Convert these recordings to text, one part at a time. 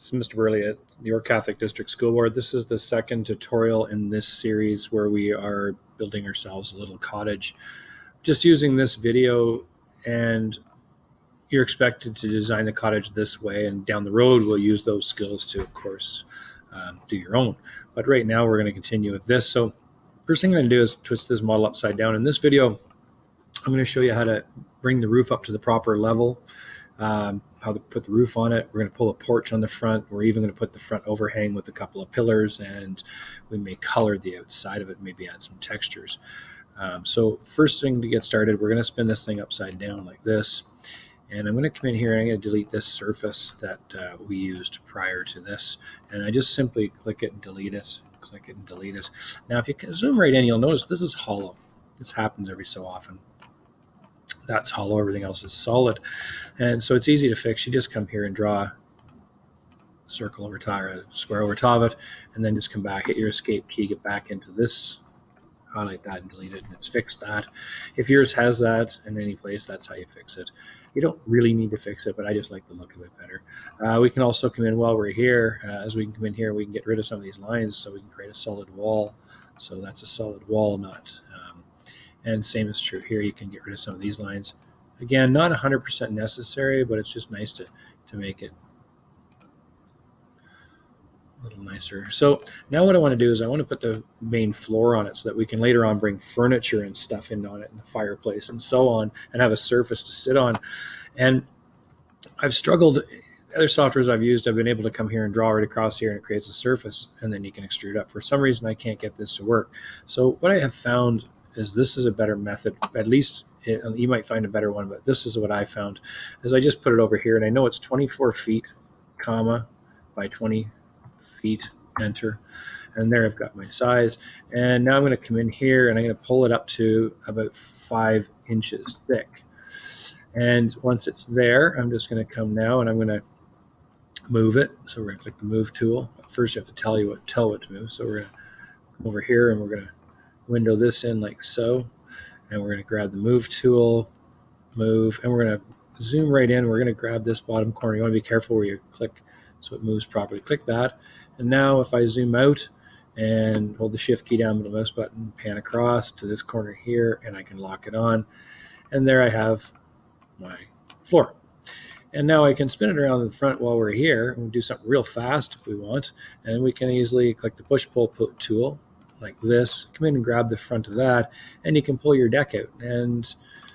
This is Mr. Burley at the York Catholic District School Board. This is the second tutorial in this series where we are building ourselves a little cottage. Just using this video, and you're expected to design the cottage this way, and down the road we'll use those skills to, of course, do your own. But right now we're going to continue with this. So first thing I'm going to do is twist this model upside down. In this video, I'm going to show you how to bring the roof up to the proper level, how to put the roof on it. We're going to pull a porch on the front. We're even going to put the front overhang with a couple of pillars, and we may color the outside of it, maybe add some textures. So first thing to get started, we're going to spin this thing upside down like this. And I'm going to come in here and I'm going to delete this surface that we used prior to this. And I just simply click it and delete it, click it and delete it. Now, if you zoom right in, you'll notice this is hollow. This happens every so often. That's hollow, everything else is solid. And so it's easy to fix. You just come here and draw a circle over top, or a square over top of it, and then just come back, hit your escape key, get back into this, highlight that and delete it, and it's fixed that. If yours has that in any place, that's how you fix it. You don't really need to fix it, but I just like the look of it better. We can also come in while we're here. As we can come in here, we can get rid of some of these lines so we can create a solid wall. So that's a solid wall, not and same is true here. You can get rid of some of these lines. Again, not 100% necessary, but it's just nice to make it a little nicer. So now what I want to do is I want to put the main floor on it so that we can later on bring furniture and stuff in on it, and the fireplace and so on, and have a surface to sit on. And I've struggled. Other softwares I've used, I've been able to come here and draw right across here, and it creates a surface, and then you can extrude up. For some reason, I can't get this to work. So what I have found is this is a better method. At least you might find a better one, but this is what I found. Is I just put it over here, and I know it's 24 feet, comma, by 20 feet, enter. And there I've got my size. And now I'm going to come in here, and I'm going to pull it up to about 5 inches thick. And once it's there, I'm just going to come now, and I'm going to move it. So we're going to click the move tool. First, you have to tell what to move. So we're going to come over here, and we're going to window this in like so, and we're going to grab the move tool, move, and we're going to zoom right in. We're going to grab this bottom corner. You want to be careful where you click so it moves properly. Click that, and now if I zoom out and hold the shift key down with the mouse button, pan across to this corner here, and I can lock it on, and there I have my floor. And now I can spin it around the front while we're here, and we'll do something real fast if we want, and we can easily click the push-pull tool like this, come in and grab the front of that, and you can pull your deck out. And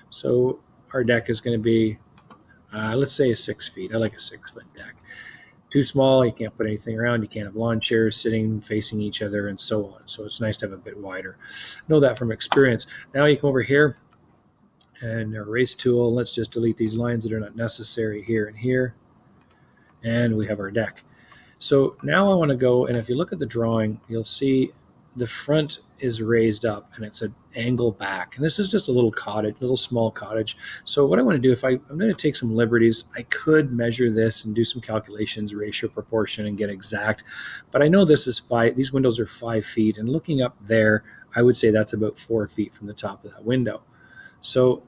so our deck is going to be, let's say 6 feet. I like a 6-foot deck. Too small, you can't put anything around. You can't have lawn chairs sitting facing each other and so on. So it's nice to have a bit wider. Know that from experience. Now you come over here and erase tool. Let's just delete these lines that are not necessary here and here. And we have our deck. So now I want to go, and if you look at the drawing, you'll see the front is raised up and it's an angle back. And this is just a little cottage, little small cottage. So what I want to do, I'm going to take some liberties. I could measure this and do some calculations, ratio, proportion, and get exact. But I know this is 5, these windows are 5 feet. And looking up there, I would say that's about 4 feet from the top of that window. So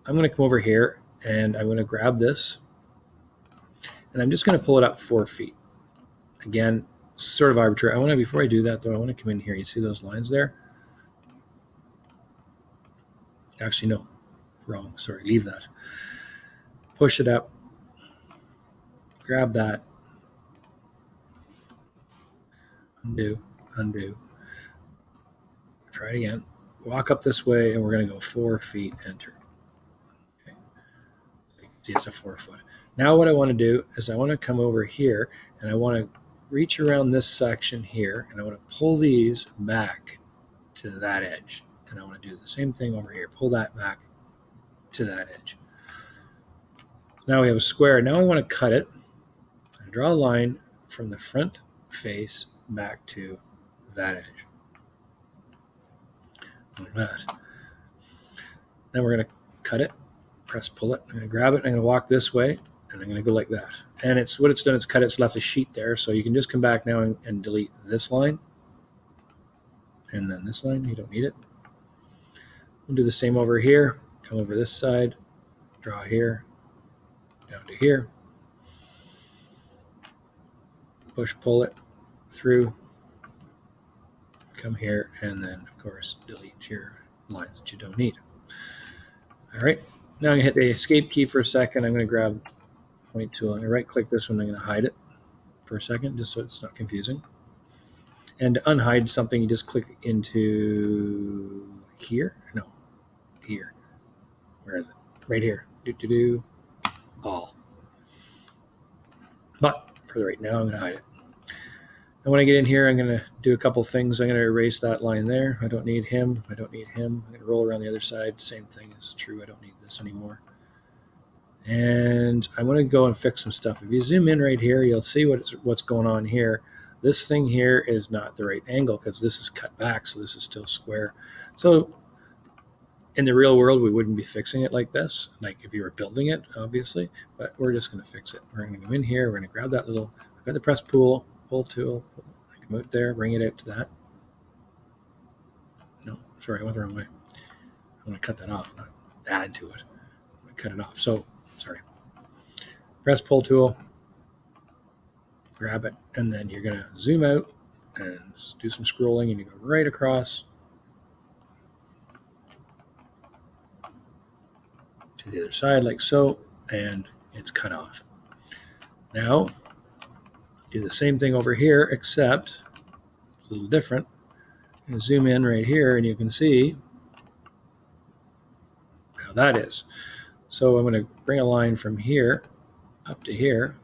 I'm going to come over here and I'm going to grab this. And I'm just going to pull it up 4 feet. Again, sort of arbitrary. Before I do that though, I want to come in here. You see those lines there? Actually, no, wrong. Sorry, leave that. Push it up, grab that, undo, try it again. Walk up this way, and we're going to go 4 feet, enter. Okay. You can see it's a 4 foot. Now what I want to do is I want to come over here, and I want to reach around this section here, and I want to pull these back to that edge. And I want to do the same thing over here. Pull that back to that edge. Now we have a square. Now I want to cut it. I draw a line from the front face back to that edge. Like that. Then we're going to cut it, press pull it. I'm going to grab it, I'm going to walk this way, and I'm going to go like that. And what it's done is cut it, it's left a sheet there. So you can just come back now and delete this line. And then this line, you don't need it. We'll do the same over here. Come over this side, draw here, down to here. push, pull it through, come here, and then of course delete your lines that you don't need. All right, now I'm gonna hit the escape key for a second. I'm gonna grab point tool. I'm gonna right click this one. I'm gonna hide it for a second just so it's not confusing. And to unhide something, you just click into here. No, here. Where is it? Right here. All. But for right now, I'm going to hide it. And when I get in here, I'm going to do a couple things. I'm going to erase that line there. I don't need him. I don't need him. I'm going to roll around the other side. Same thing is true. I don't need this anymore. And I'm going to go and fix some stuff. If you zoom in right here, you'll see what's going on here. This thing here is not the right angle because this is cut back, so this is still square. So in the real world, we wouldn't be fixing it like this, like if you were building it, obviously, but we're just going to fix it. We're going to come in here. We're going to grab that little, I've got the press pull tool, come out there, bring it out to that. No, sorry, I went the wrong way. I'm going to cut that off, not add to it. I'm going to cut it off. So, sorry. Press pull tool, grab it, and then you're going to zoom out and do some scrolling, and you go right across to the other side like so, and it's cut off. Now, do the same thing over here, except it's a little different. I'm going to zoom in right here, and you can see how that is. So I'm going to bring a line from here up to here,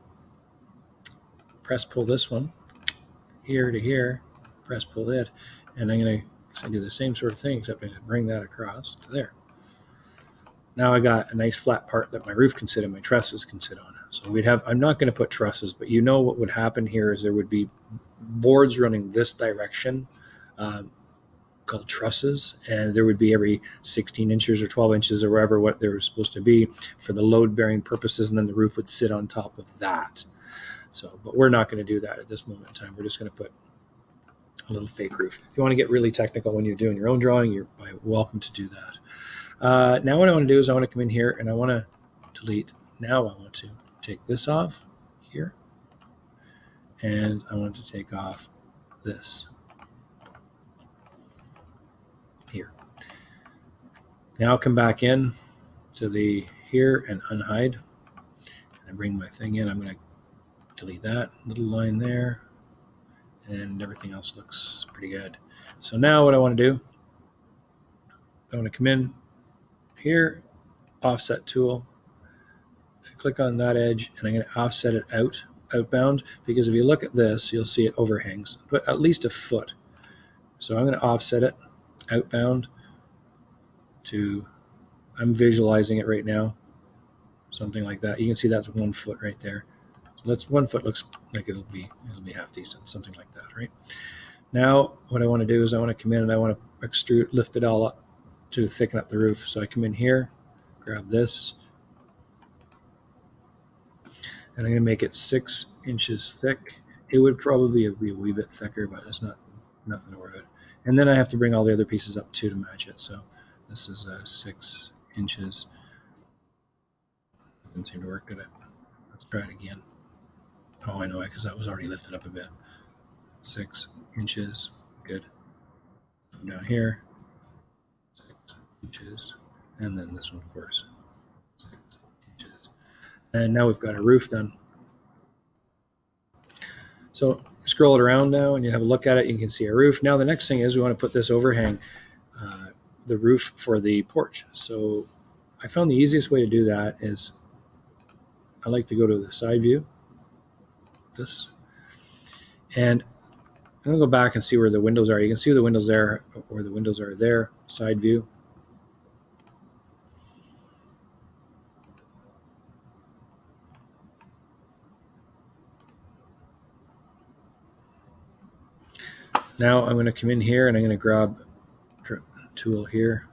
press pull this one, here to here, press pull it, and I'm going to do the same sort of thing, except I'm going to bring that across to there. Now I got a nice flat part that my roof can sit on, my trusses can sit on. So we'd have, I'm not going to put trusses, but you know what would happen here is there would be boards running this direction called trusses, and there would be every 16 inches or 12 inches or wherever what they were supposed to be for the load bearing purposes, and then the roof would sit on top of that. So, but we're not going to do that at this moment in time. We're just going to put a little fake roof. If you want to get really technical when you're doing your own drawing, you're welcome to do that. Now what I want to do is I want to come in here and I want to delete. Now I want to take this off here, and I want to take off this here. Now I'll come back in to the here and unhide, and I bring my thing in. I'm going to delete that little line there, and everything else looks pretty good. So now what I want to do, I want to come in here, offset tool, click on that edge, and I'm going to offset it outbound, because if you look at this, you'll see it overhangs, but at least a foot. So I'm going to offset it outbound to, I'm visualizing it right now, something like that. You can see that's 1 foot right there. So that's 1 foot, looks like it'll be half decent, something like that, right? Now what I want to do is I want to come in and I want to extrude, lift it all up to thicken up the roof. So I come in here, grab this, and I'm going to make it 6 inches thick. It would probably be a wee bit thicker, but it's nothing to worry about. And then I have to bring all the other pieces up too to match it. So this is 6 inches. Didn't seem to work, did it? Let's try it again. Oh, I know it, because that was already lifted up a bit. 6 inches, good. Come down here, 6 inches, and then this one, of course, 6 inches. And now we've got a roof done. So scroll it around now and you have a look at it, you can see a roof. Now the next thing is we want to put this overhang, the roof for the porch. So I found the easiest way to do that is I like to go to the side view, this, and I'm going to go back and see where the windows are. You can see the windows there, or the windows are there, side view. Now I'm going to come in here and I'm going to grab tool here.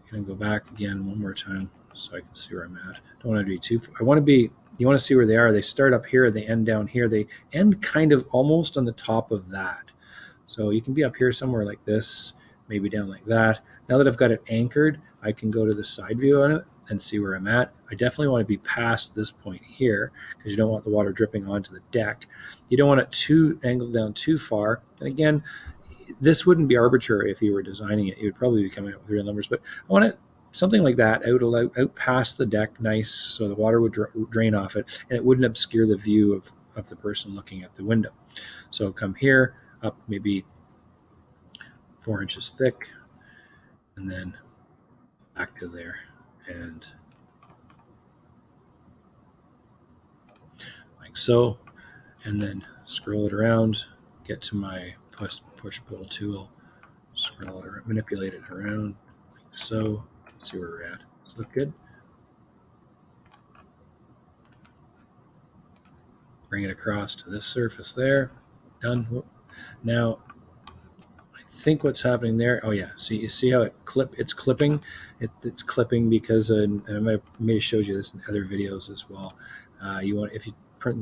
I'm going to go back again one more time so I can see where I'm at. Don't want to be too, I want to be, you want to see where they are. They start up here, they end down here. They end kind of almost on the top of that. So you can be up here somewhere like this, maybe down like that. Now that I've got it anchored, I can go to the side view on it and see where I'm at. I definitely want to be past this point here because you don't want the water dripping onto the deck. You don't want it too angled down too far. And again, this wouldn't be arbitrary if you were designing it. You would probably be coming up with real numbers, but I want it something like that out past the deck, nice, so the water would drain off it and it wouldn't obscure the view of the person looking at the window. So come here, up maybe 4 inches thick, and then back to there, and like so, and then scroll it around, get to my push pull tool, scroll it around, manipulate it around like so. See where we're at. Does it look good? Bring it across to this surface there. Done. Whoop. Now, I think what's happening there. Oh yeah. See, you see how it's clipping. It's clipping because, and I may have showed you this in other videos as well. If you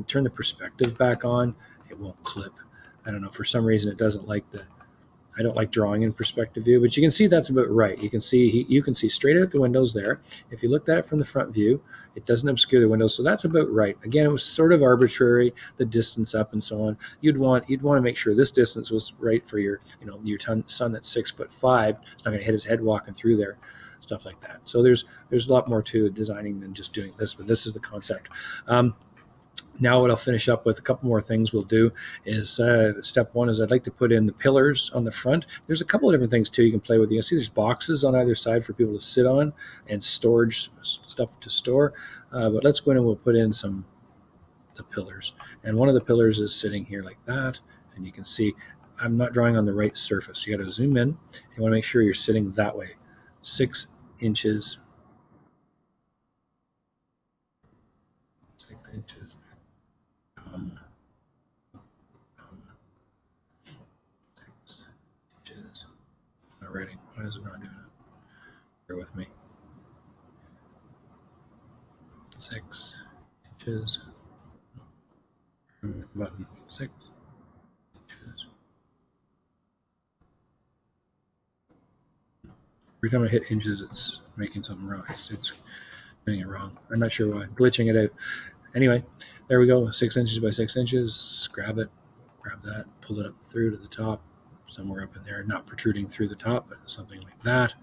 turn the perspective back on, it won't clip. I don't know, for some reason it doesn't like I don't like drawing in perspective view, but you can see that's about right. You can see straight out the windows there. If you looked at it from the front view, it doesn't obscure the windows, so that's about right. Again, it was sort of arbitrary, the distance up and so on. You'd want to make sure this distance was right for your son that's 6'5". It's not going to hit his head walking through there, stuff like that. So there's a lot more to designing than just doing this, but this is the concept. Now what I'll finish up with, a couple more things we'll do is step one is I'd like to put in the pillars on the front. There's a couple of different things too you can play with. You can see there's boxes on either side for people to sit on and storage stuff to store. But let's go in and we'll put in the pillars. And one of the pillars is sitting here like that. And you can see I'm not drawing on the right surface. You got to zoom in. You want to make sure you're sitting that way. 6 inches. 6 inches. 6 inches. Not writing. Why is it not doing it? Bear with me. 6 inches. Button. 6 inches. Every time I hit inches, it's making something wrong. It's doing it wrong. I'm not sure why. Glitching it out. Anyway, there we go. 6 inches by 6 inches. Grab it. Grab that. Pull it up through to the top. Somewhere up in there. Not protruding through the top, but something like that.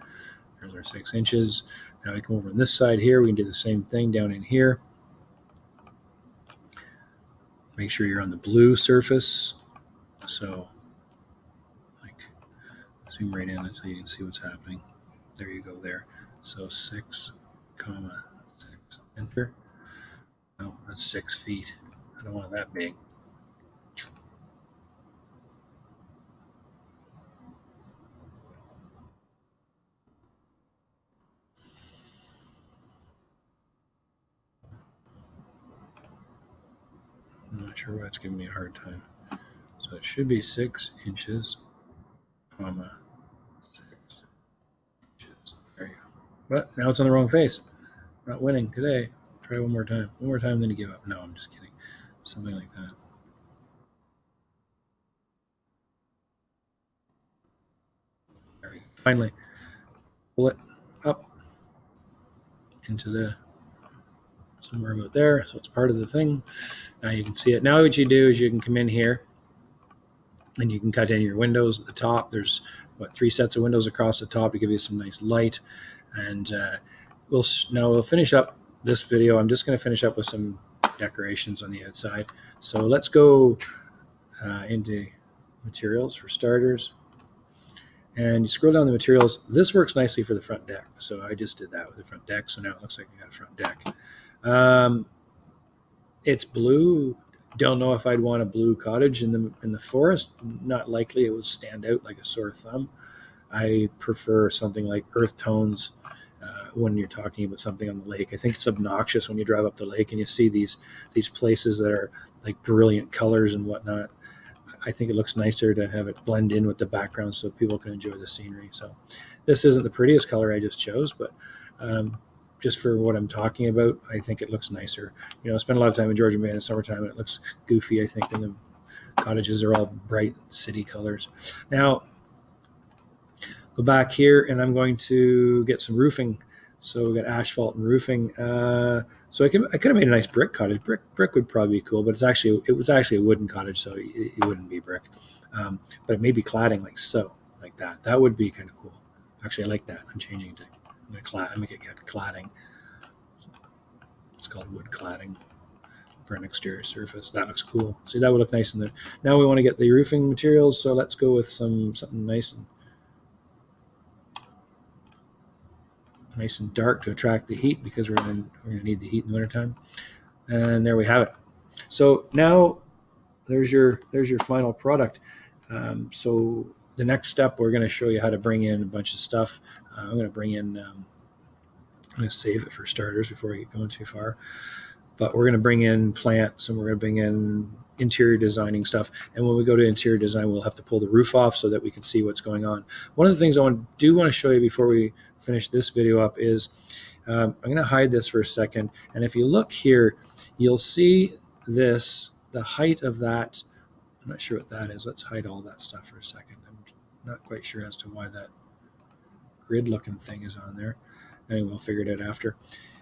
There's our 6 inches. Now we come over on this side here. We can do the same thing down in here. Make sure you're on the blue surface. So, like, zoom right in until you can see what's happening. There you go there. So 6, 6, enter. No, that's 6 feet. I don't want it that big. I'm not sure why it's giving me a hard time. So it should be 6 inches, 6 inches. There you go. But now it's on the wrong face. Not winning today. Try one more time. One more time, then you give up. No, I'm just kidding. Something like that. There we go. Finally, pull it up into the somewhere about there. So it's part of the thing. Now you can see it. Now what you do is you can come in here and you can cut in your windows at the top. There's 3 sets of windows across the top to give you some nice light. And we'll finish up this video. I'm just going to finish up with some decorations on the outside. So let's go into materials for starters. And you scroll down the materials. This works nicely for the front deck. So I just did that with the front deck. So now it looks like I got a front deck. It's blue. Don't know if I'd want a blue cottage in the forest. Not likely. It would stand out like a sore thumb. I prefer something like earth tones when you're talking about something on the lake. I think it's obnoxious when you drive up the lake and you see these places that are like brilliant colors and whatnot. I think it looks nicer to have it blend in with the background so people can enjoy the scenery. So this isn't the prettiest color I just chose, but just for what I'm talking about, I think it looks nicer. I spend a lot of time in Georgian Bay in the summertime and it looks goofy, I think, and the cottages are all bright city colors. Now, go back here and I'm going to get some roofing So we got asphalt and roofing. So I could have made a nice brick cottage. Brick would probably be cool, but it was actually a wooden cottage, so it wouldn't be brick. But it may be cladding like so, like that. That would be kind of cool. Actually, I like that. I'm changing it to make it cladding. It's called wood cladding for an exterior surface. That looks cool. See, that would look nice in there. Now we want to get the roofing materials, so let's go with something nice and dark to attract the heat, because we're going to need the heat in the wintertime. And there we have it. So now there's your final product. So the next step, we're going to show you how to bring in a bunch of stuff. I'm going to bring in, I'm going to save it for starters before we get going too far. But we're going to bring in plants, and we're going to bring in interior designing stuff. And when we go to interior design, we'll have to pull the roof off so that we can see what's going on. One of the things I want to show you before we finish this video up is I'm going to hide this for a second. And if you look here, you'll see this, the height of that. I'm not sure what that is. Let's hide all that stuff for a second. I'm not quite sure as to why that grid looking thing is on there. Anyway, we'll figure it out after.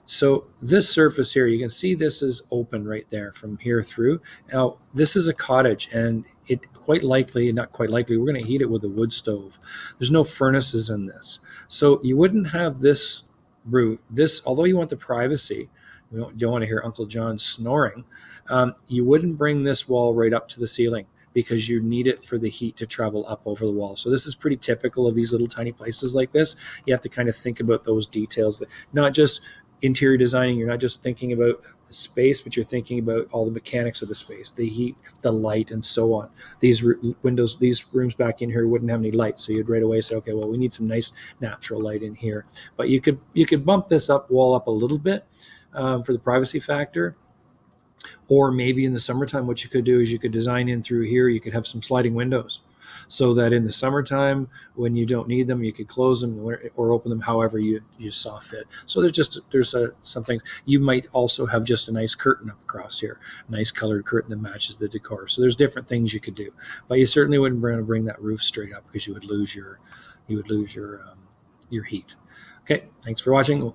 So this surface here, you can see this is open right there from here through. Now, this is a cottage, and it not quite likely, we're going to heat it with a wood stove. There's no furnaces in this. So you wouldn't have this roof, although you want the privacy, you don't want to hear Uncle John snoring, you wouldn't bring this wall right up to the ceiling, because you need it for the heat to travel up over the wall. So this is pretty typical of these little tiny places like this. You have to kind of think about those details, that not just interior designing, you're not just thinking about the space, but you're thinking about all the mechanics of the space, the heat, the light, and so on. These windows, these rooms back in here wouldn't have any light, so you'd right away say, okay, well, we need some nice natural light in here. But you could bump this wall up a little bit for the privacy factor. Or maybe in the summertime, what you could do is you could design in through here, you could have some sliding windows, so that in the summertime, when you don't need them, you could close them or open them however you saw fit. So there's some things. You might also have just a nice curtain up across here, a nice colored curtain that matches the decor. So there's different things you could do, but you certainly wouldn't want to bring that roof straight up, because you would lose your heat. Okay, thanks for watching.